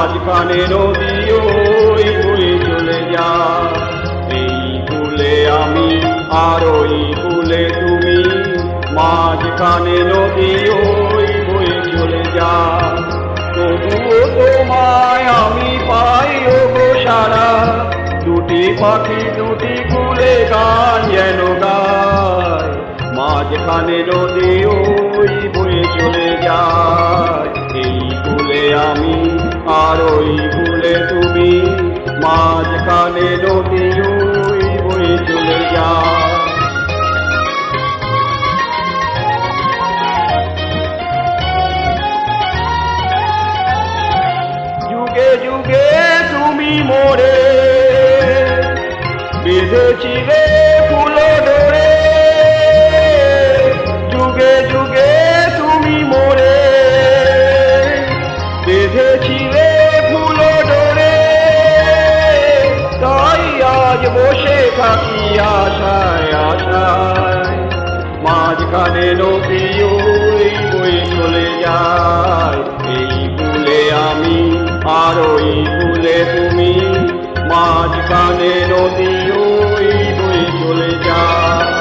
মাঝখানে নদী ওই বয়ে চলে যায়। এই কূলে আমি আর ওই কূলে তুমি, মাঝখানে নদী ওই বয়ে চলে যায়। তবুও তোমায় আমি পাই ওগো সারা, দুটি পাখি দুটি কূলে গান যেন গায়। মাঝখানে নদী ওই বয়ে চলে যায়। এই কূলে আমি আর ওই কূলে তুমি, মাঝখানে নদী ওই বয়ে চলে যায়। যুগে যুগে তুমি মোরে বেঁধেছিলে ফুল ডোরে, যুগে যুগে তুমি মোরে বেঁধেছিলে ফুল ডোরে। তাই আজ বসে থাকি আশায় আশায়, মাঝখানে নদী ওই বয়ে চলে যায়। এই কূলে আমি আর ওই কূলে তুমি, মাঝখানে নদী ওই বয়ে চলে যায়।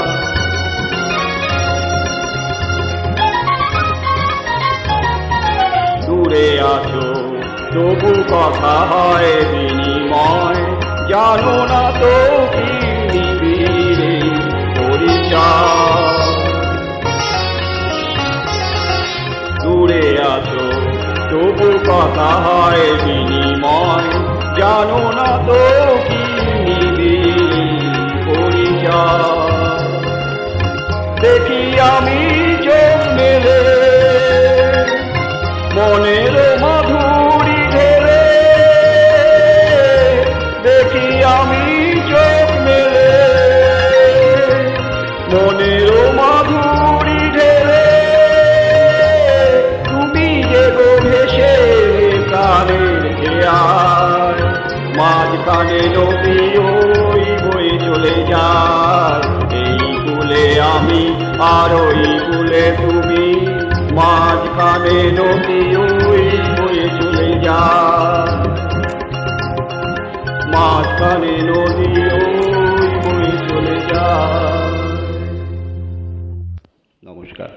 দূরে আছো তবু কথা হয় বিনিময়, জানো না তো কি নিবিড়ে পরিচয়। দূরে আছো তবু কথা হয় বিনিময়, জানো না তো কি নিবিড়ে পরিচয়। দেখি আমি চোখ মেলে মনের মাধুরী ঢেলে, দেখি আমি চোখ মেলে মনের মাধুরী ঢেলে। তুমি যে গো ভেসে প্রাণের খেয়াল, মাঝখানে নদী ওই বয়ে চলে যায়। এই কূলে আমি আর ওই কূলে তুমি, মাঝখানে নদী ওই বয়ে চলে যায়। মাঝখানে নদী ওই বয়ে চলে যায়। নমস্কার।